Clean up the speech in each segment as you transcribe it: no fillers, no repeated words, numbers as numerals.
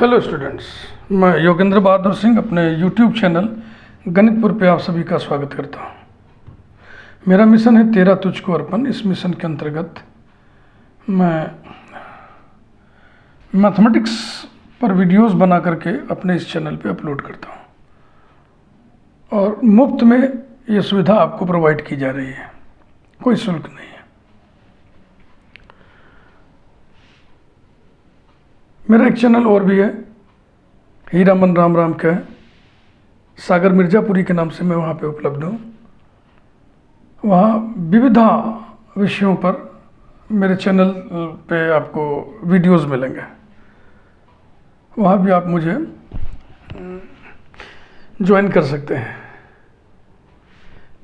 Hello students, मैं योगेंद्र बहादुर सिंह अपने YouTube channel गणितपुर पे आप सभी का स्वागत करता हूँ। मेरा मिशन है तेरा तुझको अर्पण। इस मिशन के अंतर्गत मैं मैथमेटिक्स पर वीडियोस बना करके अपने इस चैनल पे अपलोड करता हूँ और मुफ्त में ये सुविधा आपको प्रोवाइड की जा रही है, कोई शुल्क नहीं है। मेरा एक चैनल और भी है, हीरामन राम का है, सागर मिर्जापुरी के नाम से मैं वहाँ पे उपलब्ध हूँ। वहाँ विविधा विषयों पर मेरे चैनल पे आपको वीडियोस मिलेंगे, वहाँ भी आप मुझे ज्वाइन कर सकते हैं।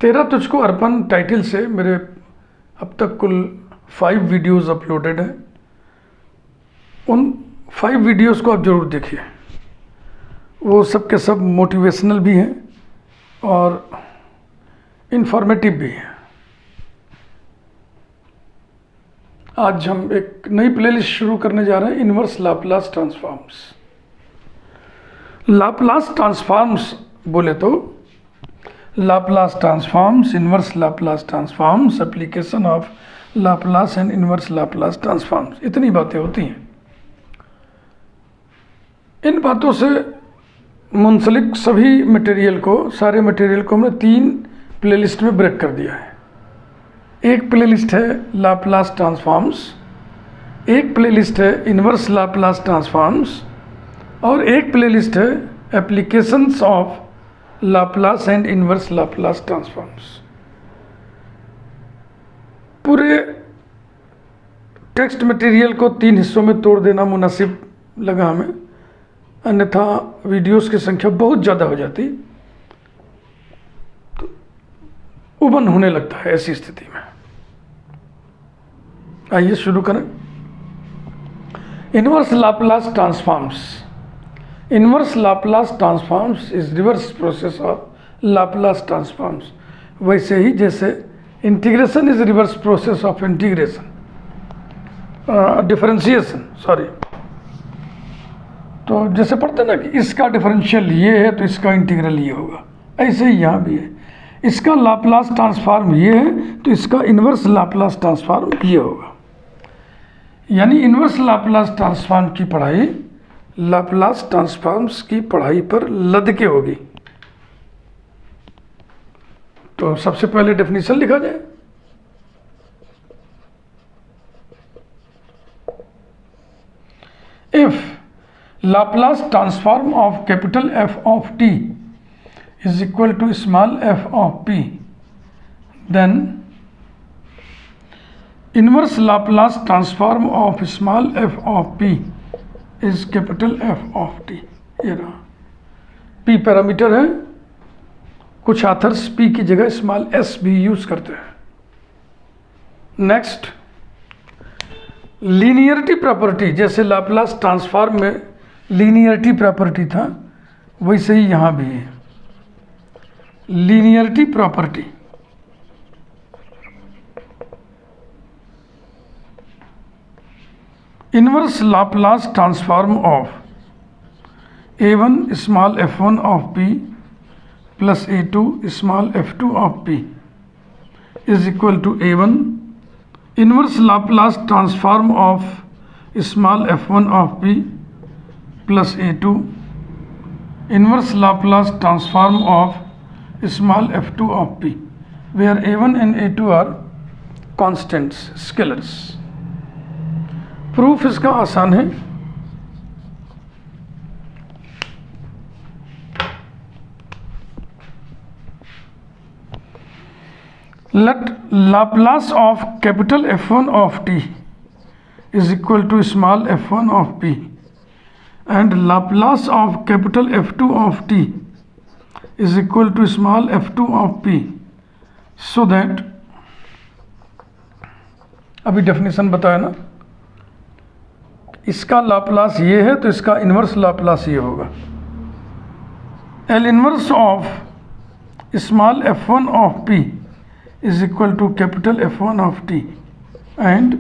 तेरा तुझको अर्पण टाइटल से मेरे अब तक कुल 5 वीडियोस अपलोडेड हैं। उन 5 वीडियोस को आप ज़रूर देखिए, वो सब के सब मोटिवेशनल भी हैं और इन्फॉर्मेटिव भी हैं। आज हम एक नई प्लेलिस्ट शुरू करने जा रहे हैं, inverse Laplace transforms. Laplace transforms बोले तो Laplace transforms, inverse Laplace transforms, application of Laplace and inverse Laplace transforms, इतनी बातें होती हैं। इन बातों से मुंसलिक सभी मटेरियल को, सारे मटेरियल को हमने 3 प्लेलिस्ट में ब्रेक कर दिया है। एक प्लेलिस्ट है लाप्लास ट्रांसफॉर्म्स, एक प्लेलिस्ट है इन्वर्स लाप्लास ट्रांसफॉर्म्स और एक प्लेलिस्ट है applications of Laplace and inverse Laplace transforms. पूरे टेक्स्ट मटेरियल को 3 हिस्सों में तोड़ देना मुनासिब लगा हमें, अन्यथा वीडियोस की संख्या बहुत ज़्यादा हो जाती तो उबन होने लगता है। ऐसी स्थिति में आइए शुरू करें। Inverse Laplace transforms. Inverse Laplace transforms is reverse process of Laplace transforms. वैसे ही जैसे integration is reverse process of integration, differentiation sorry. तो जैसे पढ़ते ना कि इसका डिफरेंशियल ये है तो इसका इंटीग्रल ये होगा, ऐसे ही यहाँ भी है। इसका लाप्लास ट्रांसफॉर्म ये है तो इसका इन्वर्स लाप्लास ट्रांसफॉर्म ये होगा। यानी इन्वर्स लाप्लास ट्रांसफॉर्म की पढ़ाई लाप्लास ट्रांसफॉर्म्स की पढ़ाई पर लद के होगी। तो सबसे पहले डेफिनेशन लिखा जाए। If Laplace transform of capital F of t is equal to small f of p, then inverse Laplace transform of small f of p is capital F of t। ये रहा, p पैरामीटर है, कुछ authors p की जगह small s भी use करते हैं। Next, linearity property. जैसे लाप्लास ट्रांसफॉर्म में लीनियरिटी प्रॉपर्टी था, वैसे ही यहाँ भी है linearity property. Inverse Laplace transform of a1 small f1 of p plus a2 small f2 of p is equal to a1 inverse Laplace transform of small f1 of p plus a2 inverse Laplace transform of small f2 of p, where a1 and a2 are constants, scalars। Proof इसका आसान है। Let Laplace of capital F1 of t is equal to small f1 of p and Laplace of capital F2 of t is equal to small f2 of p, so that, अभी definition बताया ना, इसका Laplace ये है तो इसका inverse Laplace ये होगा। L inverse of small f1 of p is equal to capital F1 of t and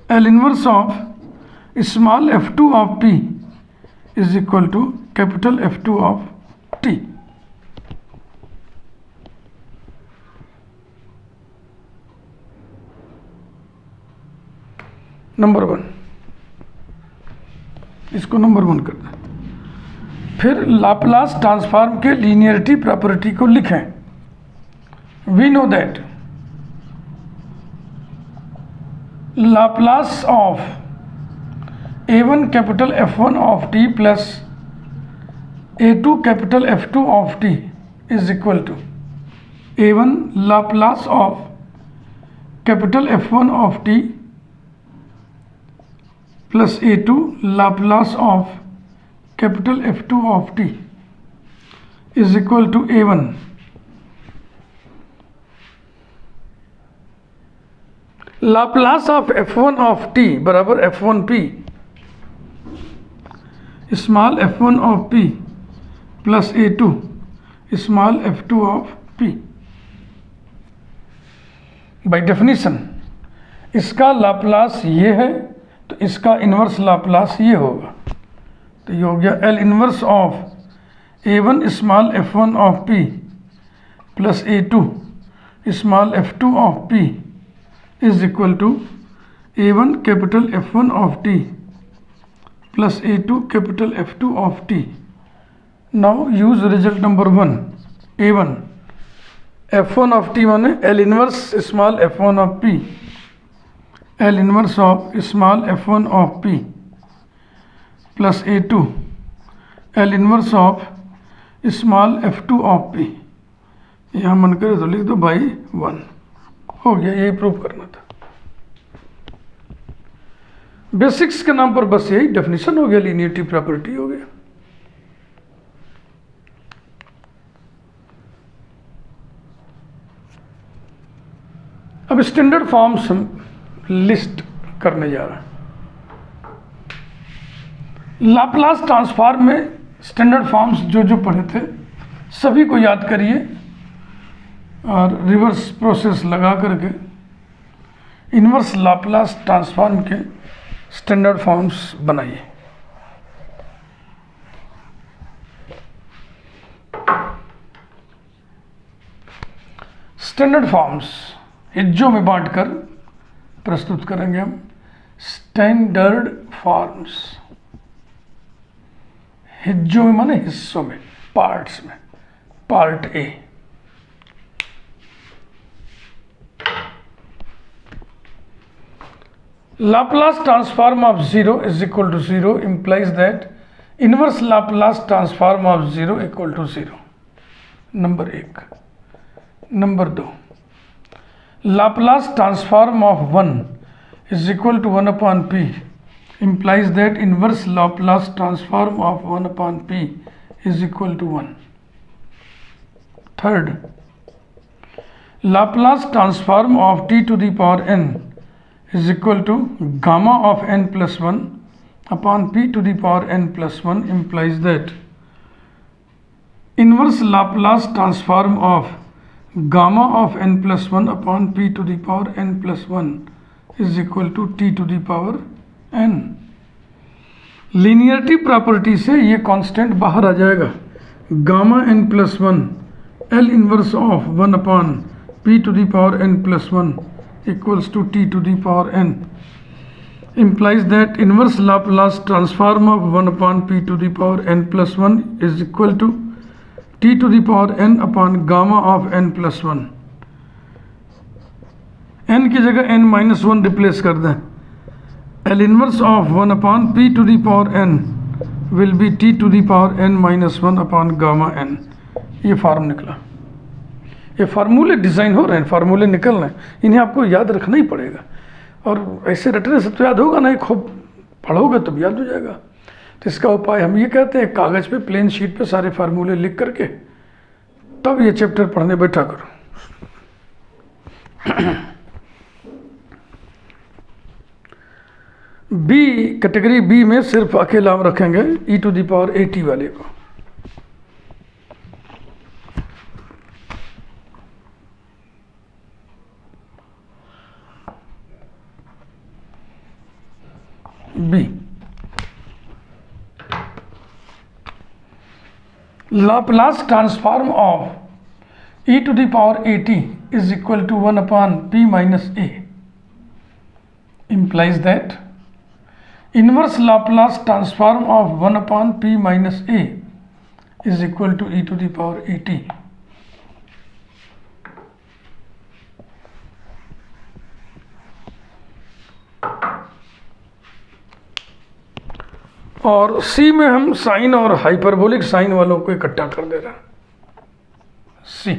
L inverse of small f2 of p is equal to capital F2 of t. Number 1, इसको number 1 कर दें। फिर Laplace transform के linearity property को लिखें। We know that Laplace of a1 capital F1 of t plus a2 capital F2 of t is equal to a1 Laplace of capital F1 of t plus a2 Laplace of capital F2 of t is equal to a1 Laplace of F1 of t बराबर F1p small f1 of p plus a2 small f2 of p। By definition इसका Laplace ये है तो इसका inverse Laplace ये होगा, तो ये हो गया L inverse of a1 small f1 of p plus a2 small f2 of p is equal to a1 capital F1 of t plus a2 capital F2 of t। Now use result number 1। a1 F1 of t माने L inverse small f1 of p, L inverse of small f1 of p plus a2 L inverse of small f2 of p। यहाँ मन करे तो लिख दो by 1। हो गया, यही प्रूव करना था। बेसिक्स के नाम पर बस यही डेफिनेशन हो गया, लीनियरिटी प्रॉपर्टी हो गया। अब स्टैंडर्ड फॉर्म्स हम लिस्ट करने जा रहे हैं। लाप्लास ट्रांसफॉर्म में स्टैंडर्ड फॉर्म्स जो जो पढ़े थे सभी को याद करिए और रिवर्स प्रोसेस लगा करके इन्वर्स लाप्लास ट्रांसफॉर्म के स्टैंडर्ड फॉर्म्स बनाइए। स्टैंडर्ड फॉर्म्स हिज्जों में बांटकर प्रस्तुत करेंगे हम। स्टैंडर्ड फॉर्म्स हिज्जों में माने हिस्सों में, पार्ट्स में। Part A, Laplace transform of 0 is equal to 0 implies that inverse Laplace transform of 0 equal to 0. Number 1। Number 2, Laplace transform of 1 is equal to 1 upon p implies that inverse Laplace transform of 1 upon p is equal to 1. Third, Laplace transform of t to the power n is equal to gamma of n plus 1 upon p to the power n plus 1 implies that inverse Laplace transform of gamma of n plus 1 upon p to the power n plus 1 is equal to t to the power n। Linearity property से ये constant बाहर आ जाएगा। Gamma n plus 1 L inverse of 1 upon p to the power n plus 1 equals to t to the power n implies that inverse Laplace transform of 1 upon p to the power n plus 1 is equal to t to the power n upon gamma of n plus 1। n की जगह n minus 1 replace कर दें। L inverse of 1 upon p to the power n will be t to the power n minus 1 upon gamma n। ये form निकला। ये फार्मूले design हो रहे हैं, फार्मूले निकल रहे हैं, इन्हें आपको याद रखना ही पड़ेगा। और ऐसे रटने से तो याद होगा नहीं, खूब पढ़ोगे तब याद हो जाएगा। तो इसका उपाय हम ये कहते हैं, कागज़ पे प्लेन शीट पे सारे फार्मूले लिख करके तब ये चैप्टर पढ़ने बैठा करो। बी कैटेगरी बी में सिर्फ अकेला हम रखेंगे ई टू दी पावर 80 वाले को। B Laplace transform of e to the power at is equal to 1 upon p minus a implies that inverse Laplace transform of 1 upon p minus a is equal to e to the power at. और सी में हम sign और hyperbolic sign वालों को इकट्ठा कर दे रहे हैं. C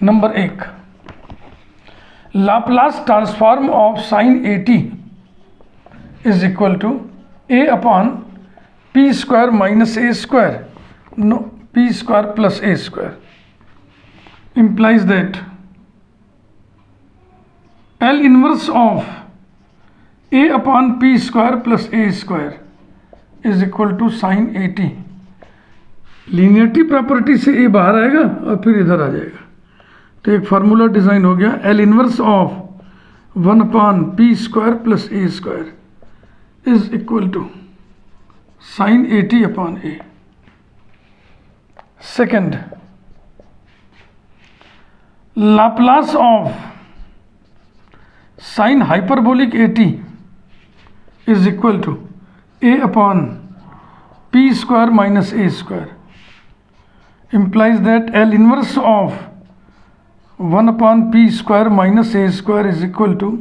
number 1, Laplace transform of sine a t is equal to a upon p square minus a square, no p square plus a square implies that L inverse of a upon p square plus a square is equal to sin a t. Linearity property से a बाहर आएगा और फिर इधर आ जाएगा. तो एक formula design हो गया, L inverse of 1 upon p square plus a square is equal to sin a t upon a. Second, Laplace of sin hyperbolic at is equal to a upon p square minus a square implies that L inverse of 1 upon p square minus a square is equal to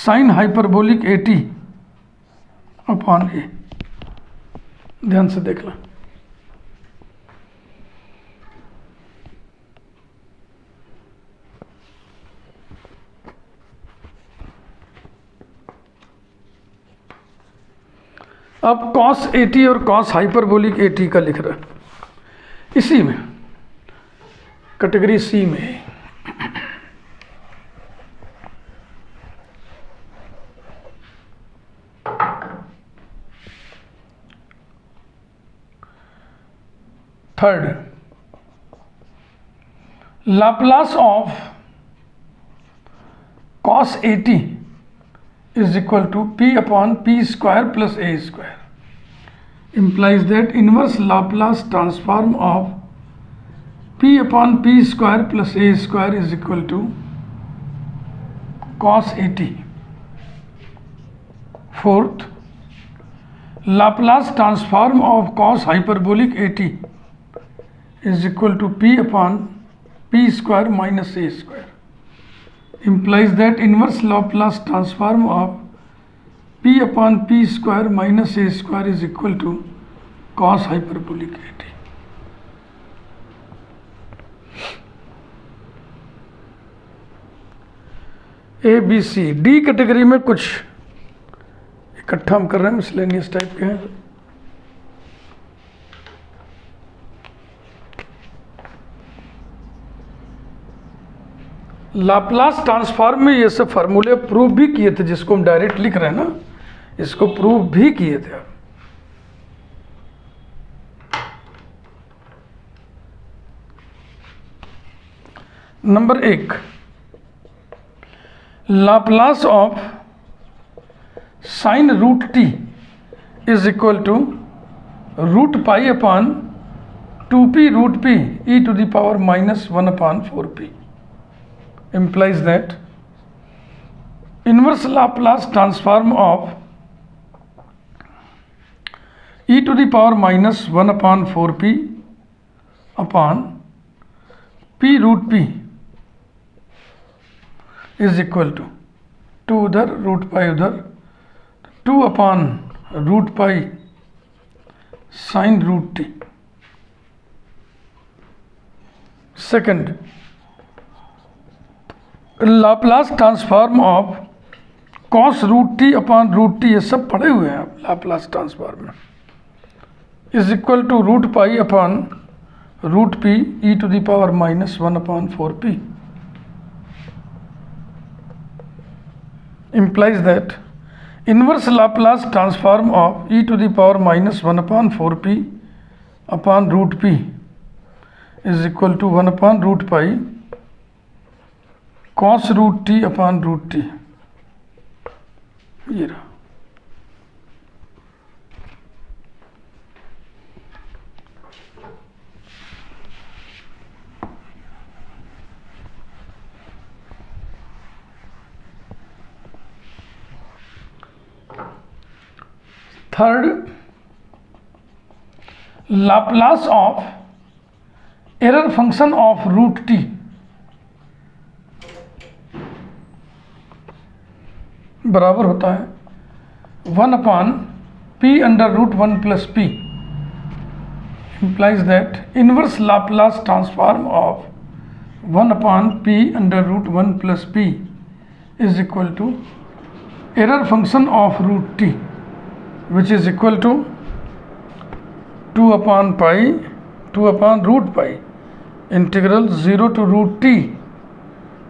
sin hyperbolic at upon a. ध्यान से देख लो. अब cos AT और cos hyperbolic AT का लिख रहा है इसी में कैटेगरी सी में. Third, Laplace of cos AT is equal to p upon p square plus a square implies that inverse Laplace transform of p upon p square plus a square is equal to cos AT. Fourth, Laplace transform of cos hyperbolic AT is equal to p upon p square minus a square implies that inverse Laplace transform of p upon p square minus a square is equal to cos hyperbolic AT. A B C D category में कुछ इकट्ठा हम कर रहे हैं, miscellaneous type के हैं. Laplace transform में ये सब फार्मूले प्रूव भी किए थे, जिसको हम डायरेक्ट लिख रहे हैं ना, इसको प्रूव भी किए थे. Number 1, Laplace of sine root t is equal to root pi upon 2p root p e to the power minus 1 upon 4p implies that inverse Laplace transform of e to the power minus 1 upon 4p upon p root p is equal to 2 उधर root pi उधर 2 upon root pi sine root t. Second, Laplace transform of cos root t upon root t, ये सब पढ़े हुए हैं आप Laplace transform में, is equal to root pi upon root p e to the power minus 1 upon 4p implies that inverse Laplace transform of e to the power minus 1 upon 4p upon root p is equal to 1 upon root pi cos root t upon root t ये रहा। Third, Laplace of error function of root t बराबर होता है 1/p/√1 + p, implies that inverse Laplace transform of 1/p/√1 + p is equal to error function of root t, which is equal to 2/√π integral 0 to root t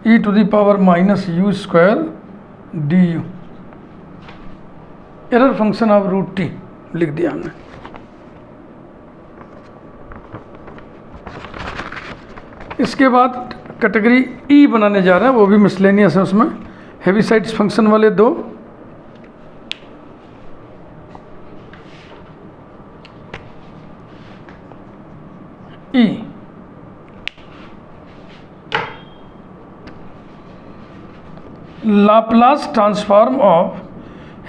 e⁻⁻u² du। Error function of root t लिख दिया हमने। इसके बाद category ई बनाने जा रहे हैं, वो भी मिसलेनियस है। उसमें हेविसाइड्स फंक्शन वाले दो, e Laplace transform of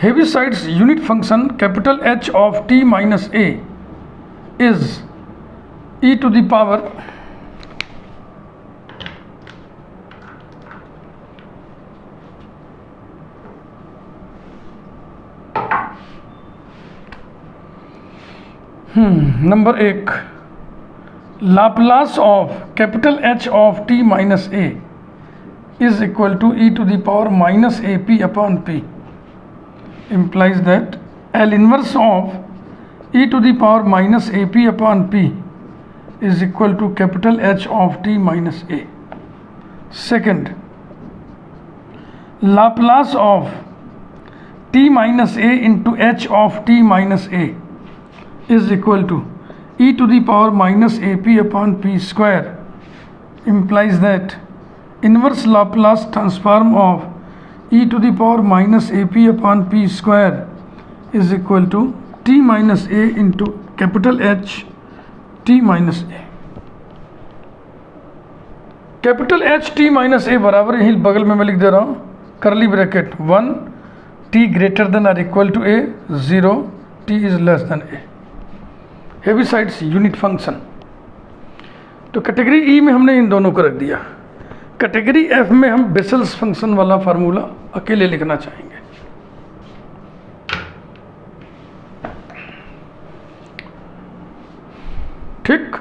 Heaviside's unit function capital H of t minus a is e⁻, number 1, Laplace of capital H of t minus a is equal to e⁻⁻ap/p, implies that L inverse of e⁻⁻ap/p is equal to capital H of t minus a. Second, Laplace of t minus a into H of t minus a is equal to e⁻⁻ap/p square, implies that inverse Laplace transform of e⁻⁻ap/p square is equal to t minus a into capital H t minus a। Capital H t minus a बराबर, यही बगल में मैं लिख दे रहा हूँ, करली bracket 1 t greater than or equal to a, 0 t is less than a। Heaviside's unit function. तो कैटेगरी ई में हमने इन दोनों को रख दिया। कैटेगरी एफ में हम बेसल्स फंक्शन वाला फार्मूला अकेले लिखना चाहेंगे। ठीक,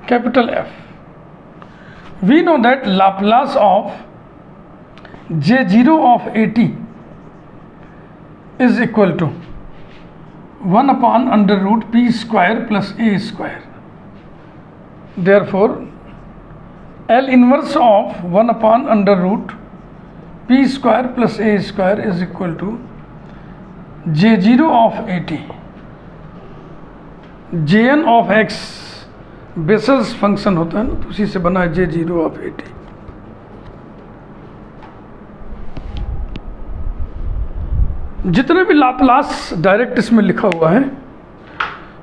capital F, we know that Laplace of J0 of at is equal to 1/√p square plus a square. Therefore, L inverse of 1/√p square plus a square is equal to J0 of at, Jn of x vessels function होता है ना, तो उसी से बना है J0 of at। जितने भी लाप्लास डायरेक्ट इसमें लिखा हुआ है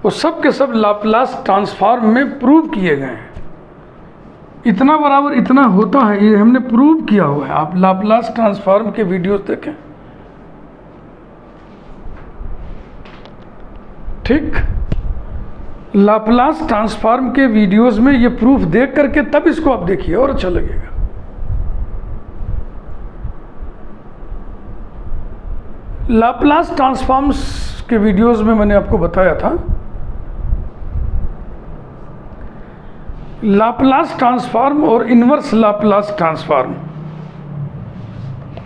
वो सब के सब लाप्लास ट्रांसफॉर्म में प्रूव किए गए हैं। इतना बराबर इतना होता है, ये हमने प्रूव किया हुआ है। आप लाप्लास ट्रांसफॉर्म के वीडियोस देखें। ठीक, लाप्लास ट्रांसफॉर्म के वीडियोस में ये प्रूफ देख करके तब इसको आप देखिए और अच्छा लगेगा। लाप्लास ट्रांसफॉर्म्स के वीडियोस में मैंने आपको बताया था लाप्लास ट्रांसफॉर्म और इनवर्स लाप्लास ट्रांसफॉर्म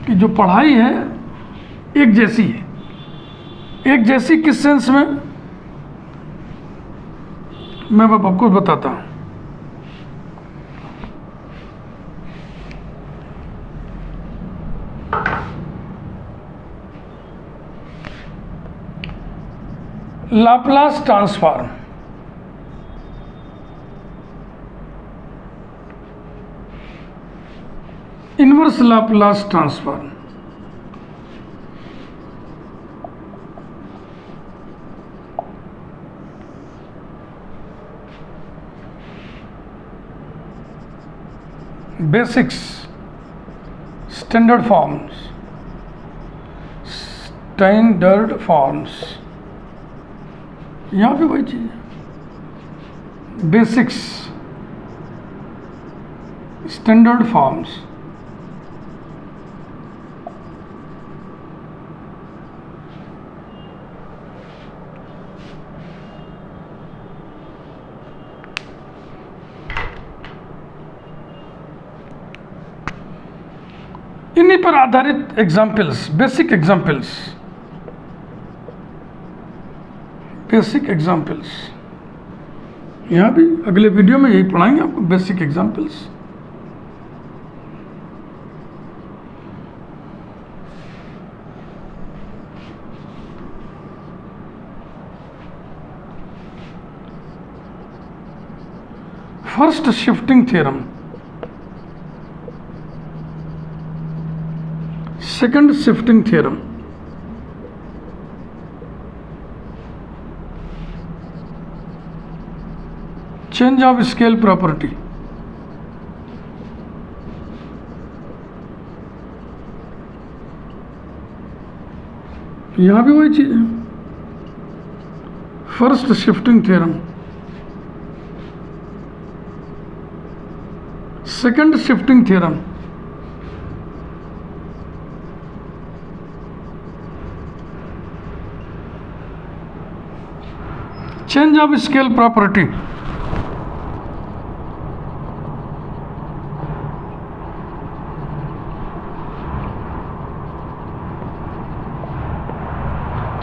की जो पढ़ाई है एक जैसी है। एक जैसी किस सेंस में, मैं आपको बताता हूँ। Laplace transform, inverse Laplace transform. Basics, standard forms, standard forms, यहाँ पे वही चीज़ है, बेसिक्स, स्टैंडर्ड फॉर्म्स। इन्हीं पर आधारित examples, basic examples, basic examples. यहाँ भी अगले वीडियो में यही पढ़ाएंगे आपको, basic examples. First shifting theorem, second shifting theorem, change of scale property, यहां भी वही चीज है, first shifting theorem, second shifting theorem, change of scale property,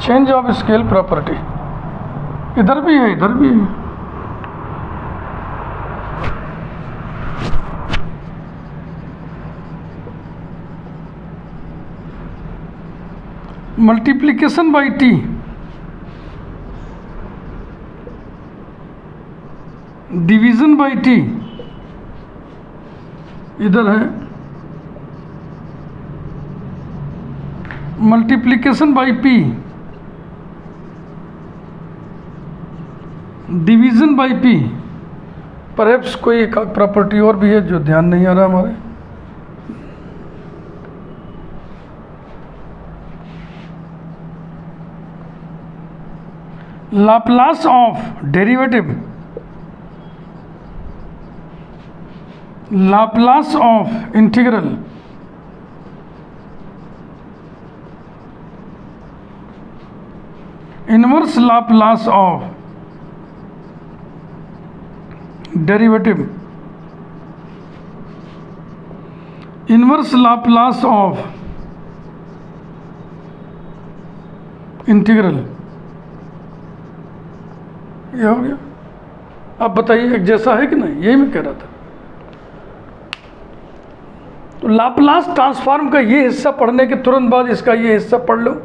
change of scale property, इधर भी है, इधर भी है। Multiplication by T, division by T, इधर है multiplication by P, division by P. Perhaps कोई एक प्रॉपर्टी और भी है जो ध्यान नहीं आ रहा हमारे। Laplace of derivative, Laplace of integral, inverse Laplace of derivative, inverse Laplace of integral, ये हो गया। अब बताइए एक जैसा है कि नहीं, यही मैं कह रहा था। तो लाप्लास ट्रांसफॉर्म का ये हिस्सा पढ़ने के तुरंत बाद इसका ये हिस्सा पढ़ लो,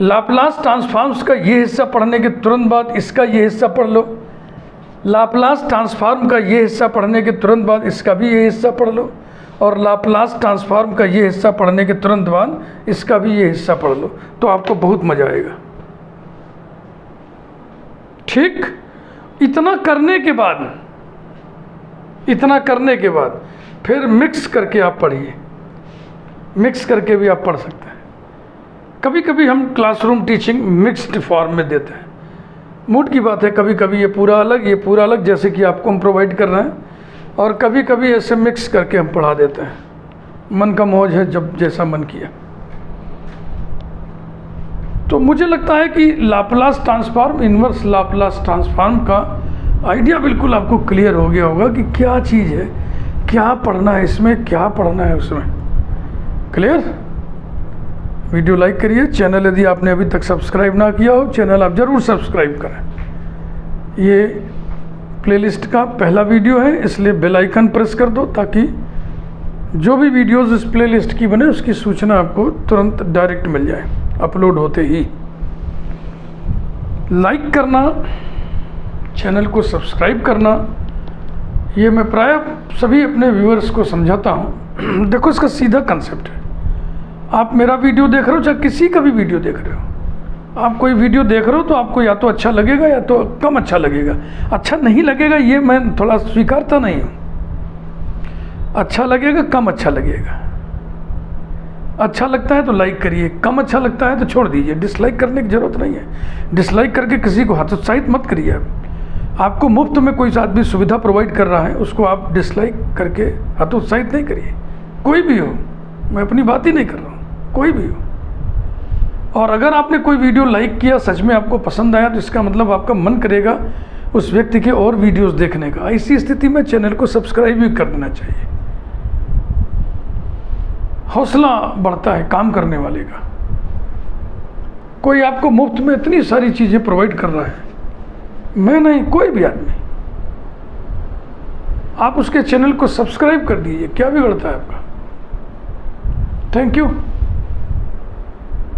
लाप्लास ट्रांसफॉर्म्स का ये हिस्सा पढ़ने के तुरंत बाद इसका ये हिस्सा पढ़ लो, लाप्लास ट्रांसफॉर्म का ये हिस्सा पढ़ने के तुरंत बाद इसका भी ये हिस्सा पढ़ लो, और लाप्लास ट्रांसफॉर्म का ये हिस्सा पढ़ने के तुरंत बाद इसका भी ये हिस्सा पढ़ लो, तो आपको बहुत मजा आएगा। ठीक, इतना करने के बाद फिर मिक्स करके आप पढ़िए, मिक्स करके भी आप पढ़ सकते हैं। कभी कभी हम क्लासरूम टीचिंग मिक्स्ड फॉर्म में देते हैं, मूड की बात है, कभी कभी ये पूरा अलग जैसे कि आपको हम प्रोवाइड कर रहे हैं, और कभी कभी ऐसे मिक्स करके हम पढ़ा देते हैं। मन का मौज है, जब जैसा मन किया। तो मुझे लगता है कि Laplace transform, inverse Laplace transform का आइडिया बिल्कुल आपको क्लियर हो गया होगा कि क्या चीज़ है, क्या पढ़ना है इसमें, क्या पढ़ना है उसमें। क्लियर? वीडियो लाइक करिए, चैनल यदि आपने अभी तक सब्सक्राइब ना किया हो, चैनल आप ज़रूर सब्सक्राइब करें। ये प्लेलिस्ट का पहला वीडियो है, इसलिए बेल आइकन प्रेस कर दो ताकि जो भी वीडियोस इस प्लेलिस्ट की बने उसकी सूचना आपको तुरंत डायरेक्ट मिल जाए अपलोड होते ही। लाइक करना, चैनल को सब्सक्राइब करना, ये मैं प्राय सभी अपने व्यूअर्स को समझाता हूँ। देखो इसका सीधा कंसेप्ट है, आप मेरा वीडियो देख रहे हो चाहे किसी का भी वीडियो देख रहे हो, आप कोई वीडियो देख रहे हो तो आपको या तो अच्छा लगेगा या तो कम अच्छा लगेगा। अच्छा नहीं लगेगा ये मैं थोड़ा स्वीकारता नहीं हूँ, अच्छा लगेगा कम अच्छा लगेगा। अच्छा लगता है तो लाइक करिए, कम अच्छा लगता है तो छोड़ दीजिए, डिसलाइक करने की ज़रूरत नहीं है। डिसलाइक करके किसी को हतोत्साहित मत करिए। आपको मुफ्त में कोई आदमी सुविधा प्रोवाइड कर रहा है, उसको आप डिसलाइक करके हतोत्साहित नहीं करिए। कोई भी हो, मैं अपनी बात ही नहीं कर रहा हूँ, कोई भी हो। और अगर आपने कोई वीडियो लाइक किया, सच में आपको पसंद आया, तो इसका मतलब आपका मन करेगा उस व्यक्ति के और वीडियोस देखने का। ऐसी स्थिति में चैनल को सब्सक्राइब भी कर देना चाहिए। हौसला बढ़ता है काम करने वाले का। कोई आपको मुफ्त में इतनी सारी चीज़ें प्रोवाइड कर रहा है, मैं नहीं, कोई भी आदमी, आप उसके चैनल को सब्सक्राइब कर दीजिए, क्या बिगड़ता है आपका। Thank you.